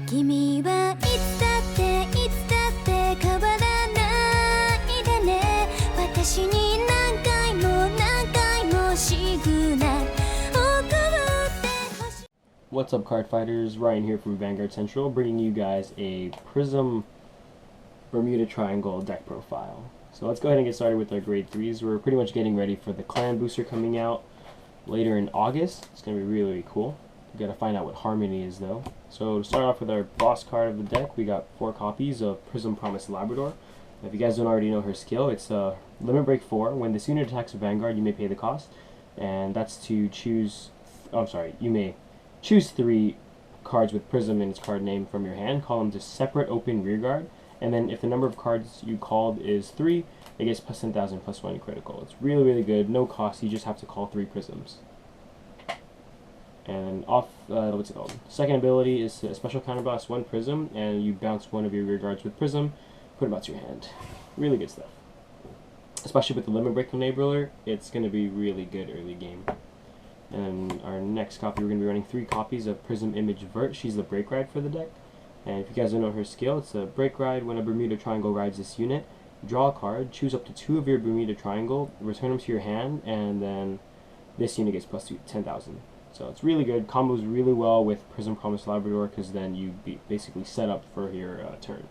君はいつだっていつだって変わらないでね私に何回も何回もシグナル What's up, Cardfighters? Ryan here from Vanguard Central, bringing you guys a Prism Bermuda Triangle deck profile. So let's go ahead and get started with our grade 3s. We're pretty much getting ready for the clan booster coming out later in August. It's going to be really, really cool. We got to find out what Harmony is though. So to start off with our boss card of the deck, we got 4 copies of Prism Promised Labrador. If you guys don't already know her skill, it's Limit Break 4. When this unit attacks a Vanguard, you may pay the cost, and that's to choose. You may choose 3 cards with Prism in its card name from your hand, call them to separate open rearguard, and then if the number of cards you called is 3, it gets plus 10,000 plus 1 critical. It's really, really good, no cost, you just have to call 3 Prisms. And off, what's it called? Second ability is a special counterblast 1 Prism, and you bounce 1 of your rearguards with Prism, put it back to your hand. Really good stuff. Especially with the Limit Break enabler, it's going to be really good early game. And our next copy, we're going to be running 3 copies of Prism Image Vert. She's the Break Ride for the deck. And if you guys don't know her skill, it's a Break Ride. When a Bermuda Triangle rides this unit, draw a card, choose up to 2 of your Bermuda Triangle, return them to your hand, and then this unit gets plus 10,000. So it's really good. Combos really well with Prism Promised Labrador because then you basically set up for your turn.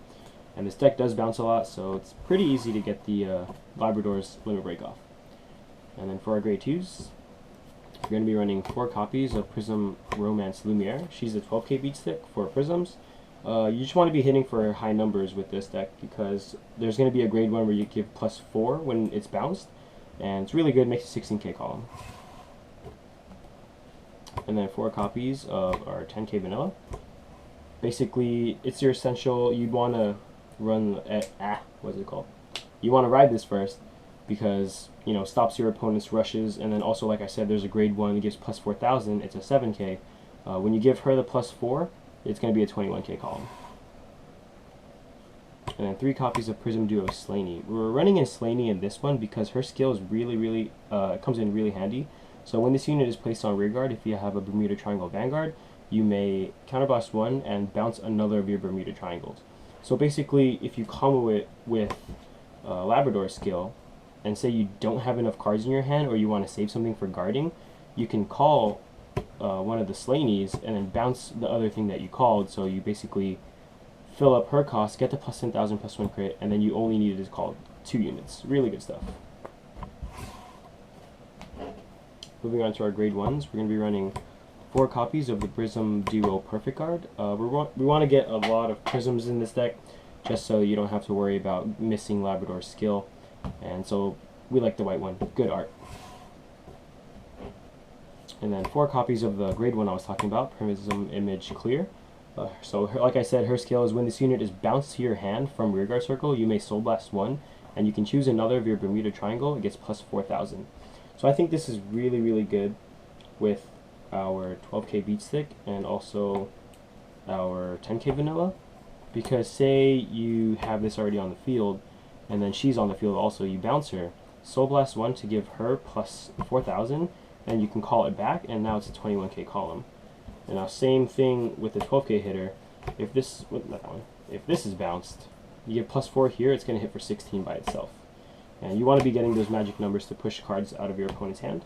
And this deck does bounce a lot, so it's pretty easy to get the Labrador's Limit Break off. And then for our grade 2s, we're going to be running 4 copies of Prism Romance Lumiere. She's a 12k beat stick for Prisms. You just want to be hitting for high numbers with this deck because there's going to be a grade 1 where you give plus 4 when it's bounced, and it's really good, makes a 16k column. And then 4 copies of our 10k vanilla. Basically, it's your essential. You'd want to run what's it called? You want to ride this first because stops your opponent's rushes, and then also, like I said, there's a grade 1 that gives plus 4,000. It's a 7k. When you give her the plus 4, it's going to be a 21k column. And then 3 copies of Prism Duo Slaney. We're running in Slaney in this one because her skill is really, comes in really handy. So when this unit is placed on rearguard, if you have a Bermuda Triangle Vanguard, you may counterblast 1 and bounce another of your Bermuda Triangles. So basically, if you combo it with Labrador skill, and say you don't have enough cards in your hand or you want to save something for guarding, you can call one of the Slaneys and then bounce the other thing that you called, so you basically fill up her cost, get the plus 10,000 plus 1 crit, and then you only need to call 2 units. Really good stuff. Moving on to our grade 1s, we're going to be running 4 copies of the Prism Duo Perfect Guard. We want to get a lot of Prisms in this deck, just so you don't have to worry about missing Labrador's skill. And so we like the white one. Good art. And then 4 copies of the grade 1 I was talking about, Prism Image Clear. Like I said, her skill is when this unit is bounced to your hand from rearguard circle, you may Soul Blast 1, and you can choose another of your Bermuda Triangle. It gets plus 4,000. So I think this is really good with our 12k beat stick and also our 10k vanilla, because say you have this already on the field and then she's on the field also, you bounce her, Soul Blast 1 to give her plus 4,000, and you can call it back, and now it's a 21k column. And now same thing with the 12k hitter. If this is bounced, you get plus 4 here, it's going to hit for 16 by itself. And you want to be getting those magic numbers to push cards out of your opponent's hand.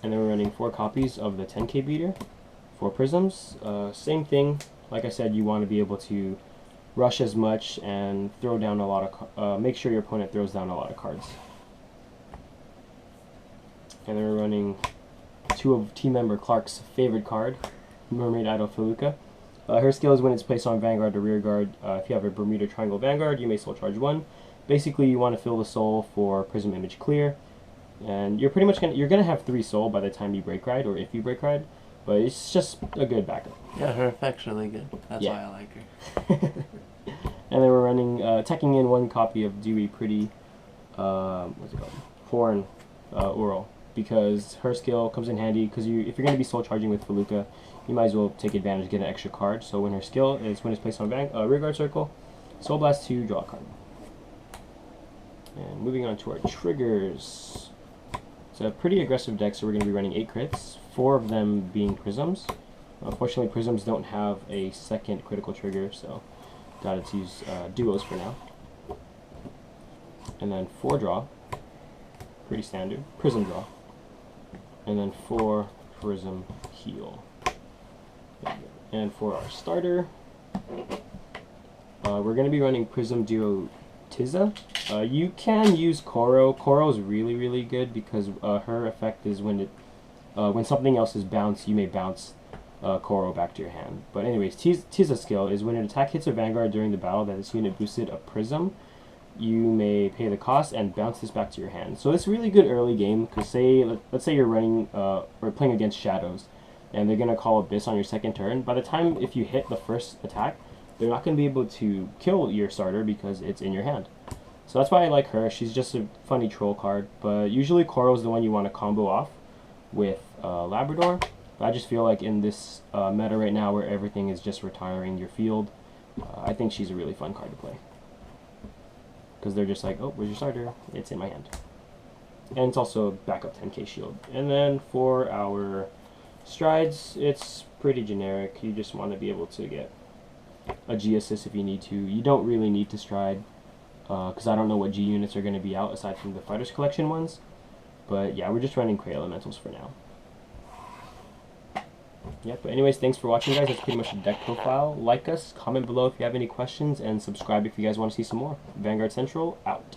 And then we're running 4 copies of the 10k beater, 4 prisms. Same thing, like I said, you want to be able to rush as much and throw down a lot of make sure your opponent throws down a lot of cards. And then we're running 2 of team member Clark's favorite card, Mermaid Idol Felucca. Her skill is when it's placed on Vanguard or Rearguard. If you have a Bermuda Triangle Vanguard, you may Soul Charge 1. Basically, you want to fill the soul for Prism Image Clear, and you're pretty much gonna have 3 soul by the time you Break Ride, or if you Break Ride, but it's just a good backup. Yeah, her effect's really good. That's why I like her. And then we're running, teching in 1 copy of Dewey Pretty, what's it called? Horn Oral, because her skill comes in handy. Because if you're going to be soul charging with Felucca, you might as well take advantage, get an extra card. So when her skill is when it's placed on rearguard circle, Soul Blast 2, draw a card. And moving on to our triggers. It's a pretty aggressive deck, so we're going to be running 8 crits, 4 of them being prisms. Unfortunately, Prisms don't have a second critical trigger, so gotta use duos for now. And then 4 draw, pretty standard. Prism draw. And then 4 Prism heal. And for our starter, we're going to be running Prism Duo Tiza. You can use Koro. Koro is really good because her effect is when something else is bounced, you may bounce Koro back to your hand. But anyways, Tiza's skill is when an attack hits a Vanguard during the battle that this unit boosted a Prism, you may pay the cost and bounce this back to your hand. So it's a really good early game because let's say you're running or playing against Shadows, and they're going to call Abyss on your second turn. By the time if you hit the first attack, they're not going to be able to kill your starter because it's in your hand. So that's why I like her. She's just a funny troll card, but usually Koro is the one you want to combo off with Labrador. But I just feel like in this meta right now where everything is just retiring your field, I think she's a really fun card to play. Because they're just like, oh, where's your starter? It's in my hand. And it's also backup 10k shield. And then for our strides, it's pretty generic. You just want to be able to get a G assist if you need to. You don't really need to stride, because I don't know what G units are going to be out aside from the Fighters Collection ones. But yeah, we're just running Cray Elementals for now. Yeah, but anyways, thanks for watching, guys. That's pretty much the deck profile. Like us, comment below if you have any questions, and subscribe if you guys want to see some more. Vanguard Central, out.